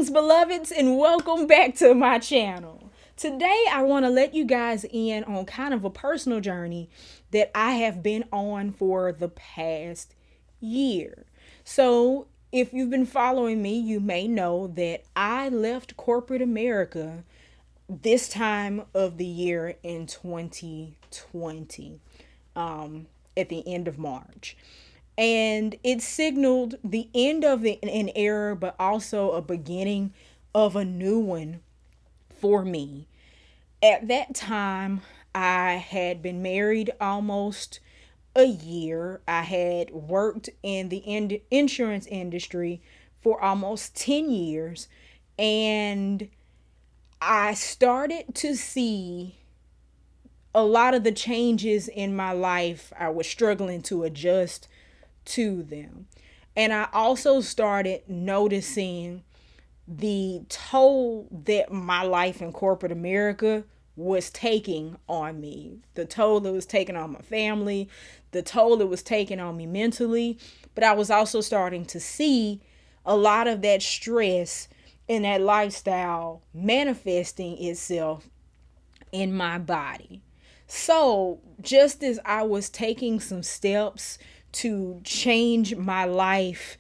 Greetings, beloveds, and welcome back to my channel. Today, I want to let you guys in on kind of a personal journey that I have been on for the past year. So, if you've been following me, you may know that I left corporate America this time of the year in 2020, at the end of March. And it signaled the end of an era, but also a beginning of a new one for me. At that time, I had been married almost a year. I had worked in the insurance industry for almost 10 years. And I started to see a lot of the changes in my life. I was struggling to adjust to them. And I also started noticing the toll that my life in corporate America was taking on me, the toll it was taking on my family, the toll it was taking on me mentally. But I was also starting to see a lot of that stress and that lifestyle manifesting itself in my body. So, just as I was taking some steps to change my life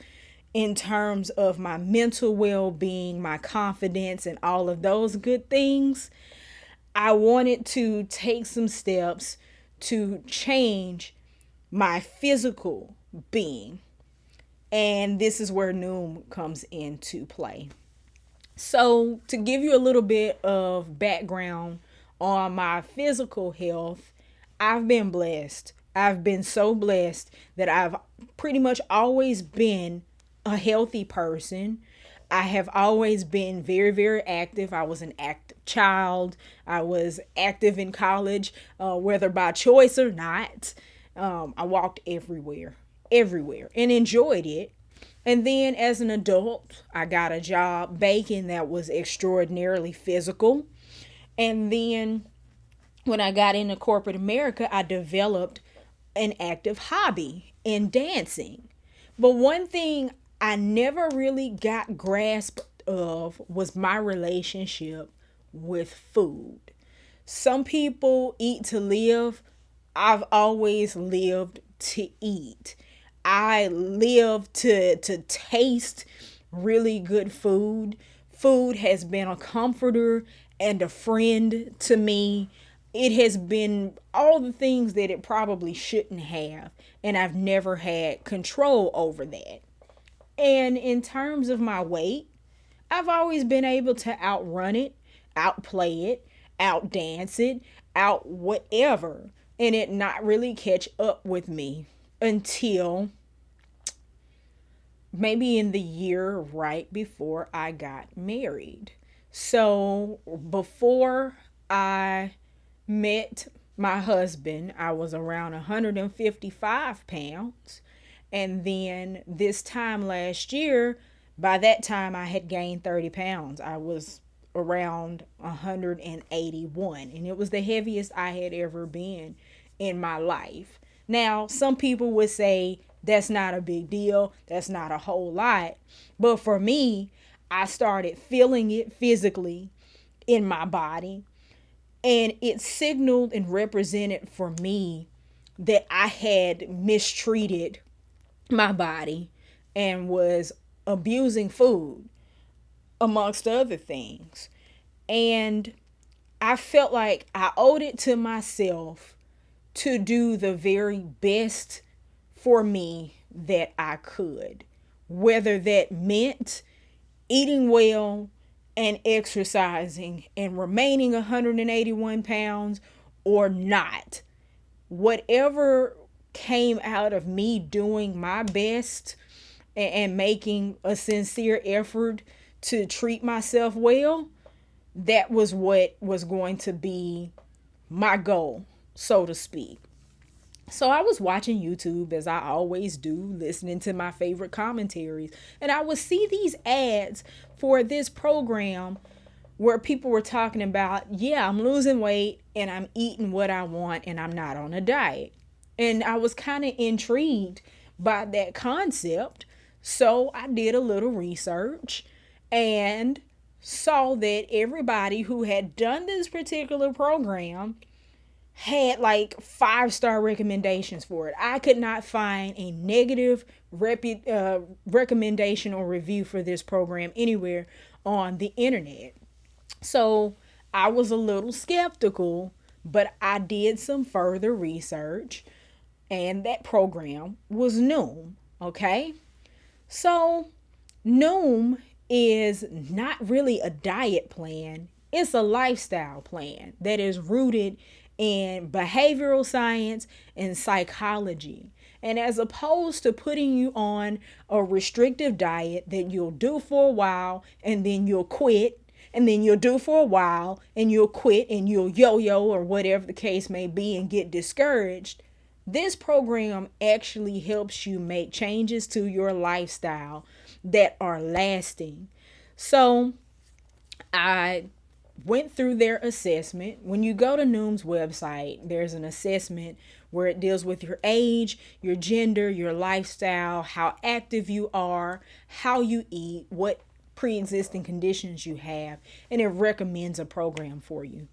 in terms of my mental well-being, my confidence, and all of those good things, I wanted to take some steps to change my physical being. And this is where Noom comes into play. So, to give you a little bit of background on my physical health, I've been blessed. I've been so blessed that I've pretty much always been a healthy person. I have always been very, very active. I was an active child. I was active in college, whether by choice or not. I walked everywhere, and enjoyed it. And then as an adult, I got a job baking that was extraordinarily physical. And then when I got into corporate America, I developed an active hobby in dancing. But one thing I never really got grasp of was my relationship with food. Some people eat to live. I've always lived to eat. I live to taste really good food. Food has been a comforter and a friend to me. It has been all the things that it probably shouldn't have, and I've never had control over that. And in terms of my weight, I've always been able to outrun it, outplay it, outdance it, out whatever, and it not really catch up with me until maybe in the year right before I got married. So before I met my husband, I was around 155 pounds. And then this time last year, by that time I had gained 30 pounds. I was around 181, and it was the heaviest I had ever been in my life. Now, some people would say that's not a big deal. That's not a whole lot. But for me, I started feeling it physically in my body. And it signaled and represented for me that I had mistreated my body and was abusing food, amongst other things. And I felt like I owed it to myself to do the very best for me that I could, whether that meant eating well and exercising and remaining 181 pounds or not. Whatever came out of me doing my best and making a sincere effort to treat myself well, that was what was going to be my goal, so to speak. So I was watching YouTube, as I always do, listening to my favorite commentaries, and I would see these ads for this program where people were talking about, yeah, I'm losing weight and I'm eating what I want and I'm not on a diet. And I was kind of intrigued by that concept. So I did a little research and saw that everybody who had done this particular program had like 5-star recommendations for it. I could not find a negative recommendation or review for this program anywhere on the internet. So I was a little skeptical, but I did some further research, and that program was Noom. Okay. So Noom is not really a diet plan, it's a lifestyle plan that is rooted in behavioral science and psychology. And as opposed to putting you on a restrictive diet that you'll do for a while and then you'll quit, and then you'll do for a while and you'll quit and you'll yo-yo or whatever the case may be and get discouraged, this program actually helps you make changes to your lifestyle that are lasting. So I went through their assessment. When you go to Noom's website, there's an assessment where it deals with your age, your gender, your lifestyle, how active you are, how you eat, what pre-existing conditions you have, and it recommends a program for you.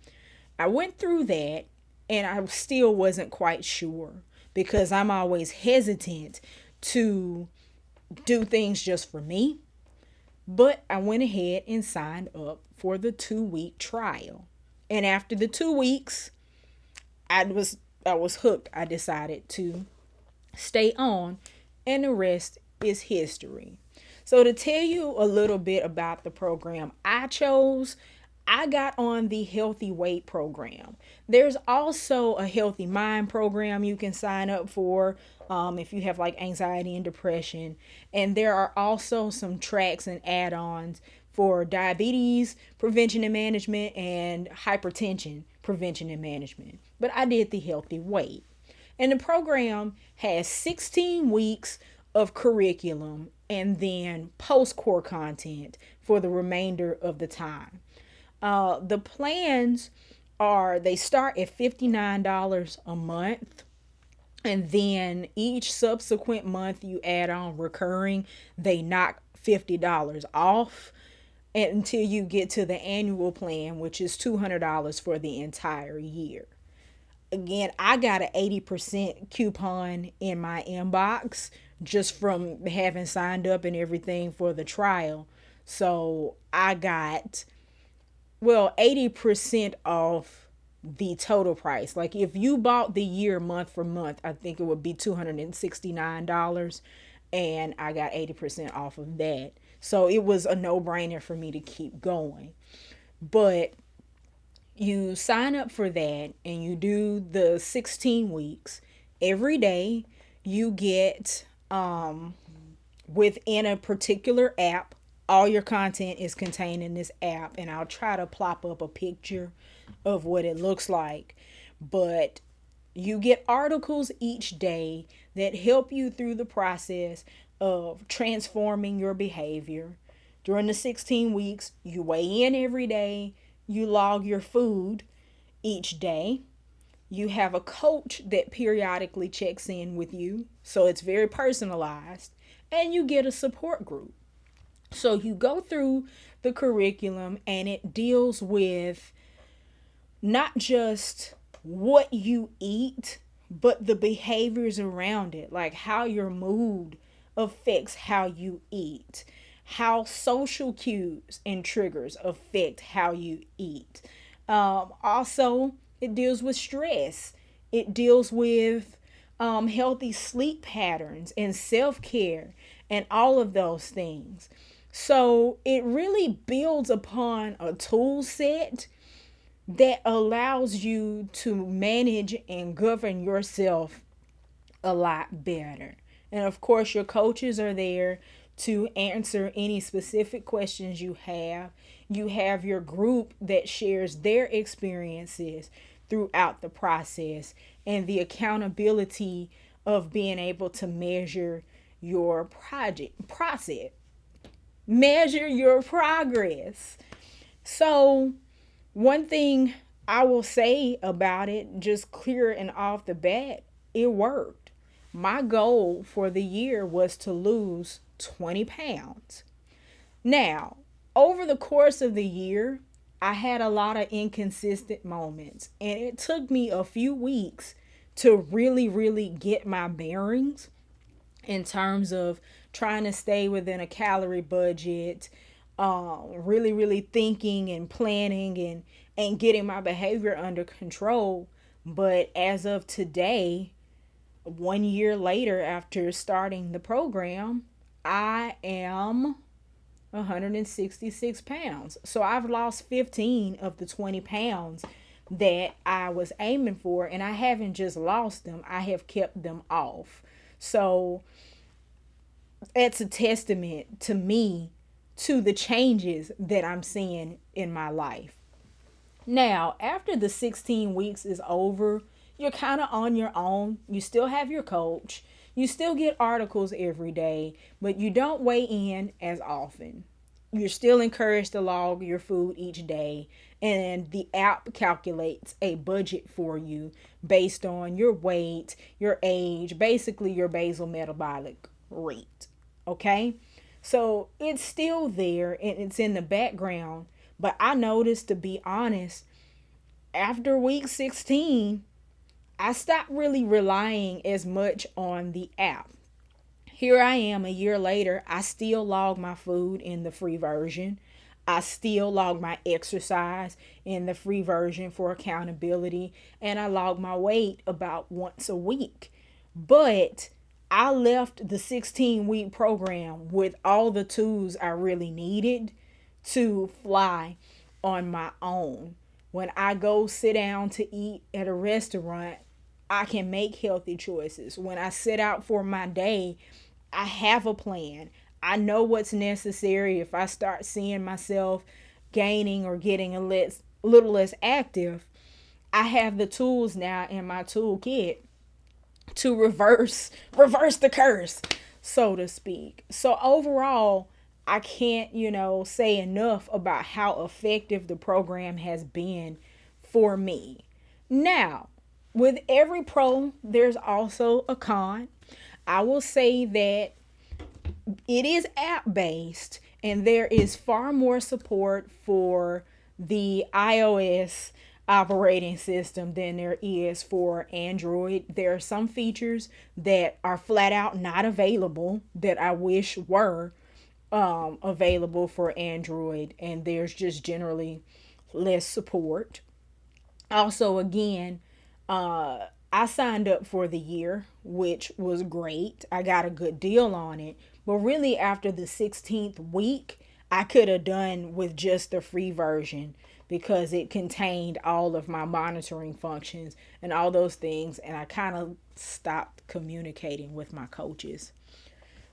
I went through that and I still wasn't quite sure because I'm always hesitant to do things just for me. But I went ahead and signed up for the 2-week trial. And after the 2 weeks, I was hooked. I decided to stay on, and the rest is history. So to tell you a little bit about the program I chose, I got on the Healthy Weight program. There's also a Healthy Mind program you can sign up for if you have like anxiety and depression. And there are also some tracks and add-ons for diabetes prevention and management and hypertension prevention and management. But I did the Healthy Weight. And the program has 16 weeks of curriculum and then post-core content for the remainder of the time. The plans they start at $59 a month. And then each subsequent month you add on recurring, they knock $50 off until you get to the annual plan, which is $200 for the entire year. Again, I got an 80% coupon in my inbox just from having signed up and everything for the trial. So I got 80% off the total price. Like if you bought the year month for month, I think it would be $269, and I got 80% off of that. So it was a no-brainer for me to keep going. But you sign up for that and you do the 16 weeks. Every day you get within a particular app. All your content is contained in this app, and I'll try to plop up a picture of what it looks like. But you get articles each day that help you through the process of transforming your behavior. During the 16 weeks, you weigh in every day. You log your food each day. You have a coach that periodically checks in with you, so it's very personalized. And you get a support group. So you go through the curriculum and it deals with not just what you eat, but the behaviors around it, like how your mood affects how you eat, how social cues and triggers affect how you eat. Also, it deals with stress. It deals with healthy sleep patterns and self-care and all of those things. So it really builds upon a tool set that allows you to manage and govern yourself a lot better. And of course, your coaches are there to answer any specific questions you have. You have your group that shares their experiences throughout the process, and the accountability of being able to measure your measure your progress. So one thing I will say about it, just clear and off the bat, it worked. My goal for the year was to lose 20 pounds. Now, over the course of the year, I had a lot of inconsistent moments, and it took me a few weeks to really, really get my bearings in terms of trying to stay within a calorie budget, really, really thinking and planning and getting my behavior under control. But as of today, 1 year later after starting the program, I am 166 pounds. So I've lost 15 of the 20 pounds that I was aiming for, and I haven't just lost them, I have kept them off. So it's a testament to me to the changes that I'm seeing in my life. Now, after the 16 weeks is over, you're kind of on your own. You still have your coach. You still get articles every day, but you don't weigh in as often. You're still encouraged to log your food each day, and the app calculates a budget for you based on your weight, your age, basically your basal metabolic rate. Okay? So it's still there and it's in the background, but I noticed, to be honest, after week 16, I stopped really relying as much on the app. Here I am a year later. I still log my food in the free version. I still log my exercise in the free version for accountability. And I log my weight about once a week. But I left the 16-week program with all the tools I really needed to fly on my own. When I go sit down to eat at a restaurant, I can make healthy choices. When I set out for my day, I have a plan. I know what's necessary. If I start seeing myself gaining or getting a little less active, I have the tools now in my toolkit to reverse the curse, so to speak. So overall, I can't, say enough about how effective the program has been for me. Now, with every pro, there's also a con. I will say that it is app-based, and there is far more support for the iOS operating system than there is for Android. There are some features that are flat out not available that I wish were available for Android, and there's just generally less support. Also, again, I signed up for the year, which was great. I got a good deal on it. But really, after the 16th week, I could have done with just the free version because it contained all of my monitoring functions and all those things. And I kind of stopped communicating with my coaches.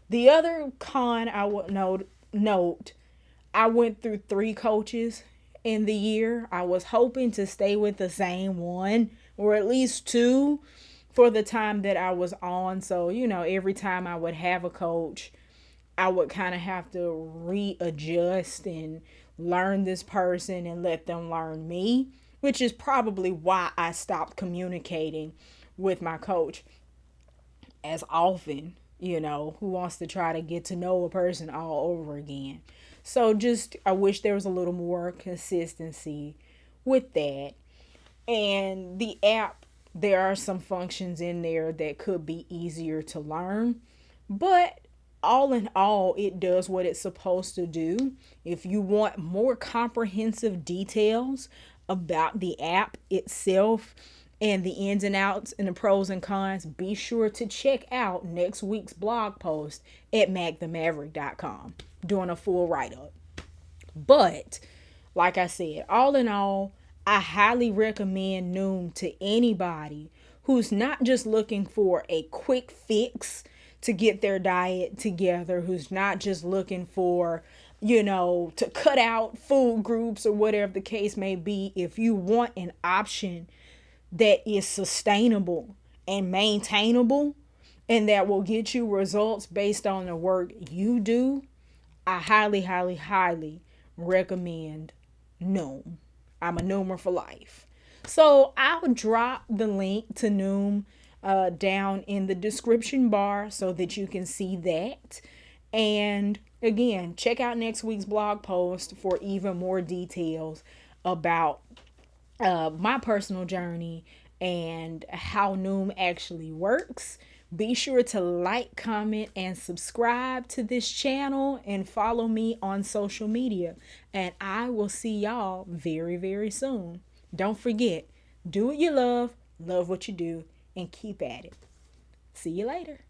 The other con I would note, I went through 3 coaches in the year. I was hoping to stay with the same one, or at least 2, for the time that I was on. So, every time I would have a coach, I would kind of have to readjust and learn this person and let them learn me, which is probably why I stopped communicating with my coach as often. Who wants to try to get to know a person all over again? So I wish there was a little more consistency with that. And the app, there are some functions in there that could be easier to learn. But all in all, it does what it's supposed to do. If you want more comprehensive details about the app itself and the ins and outs and the pros and cons, be sure to check out next week's blog post at mackthemaverick.com, doing a full write-up. But, like I said, all in all, I highly recommend Noom to anybody who's not just looking for a quick fix to get their diet together, who's not just looking for, to cut out food groups or whatever the case may be. If you want an option that is sustainable and maintainable and that will get you results based on the work you do, I highly, highly, highly recommend Noom. I'm a Noomer for life. So I'll drop the link to Noom down in the description bar so that you can see that. And Again, check out next week's blog post for even more details about my personal journey and how Noom actually works. Be sure to like, comment, and subscribe to this channel and follow me on social media. And I will see y'all very, very soon. Don't forget, do what you love what you do, and keep at it. See you later.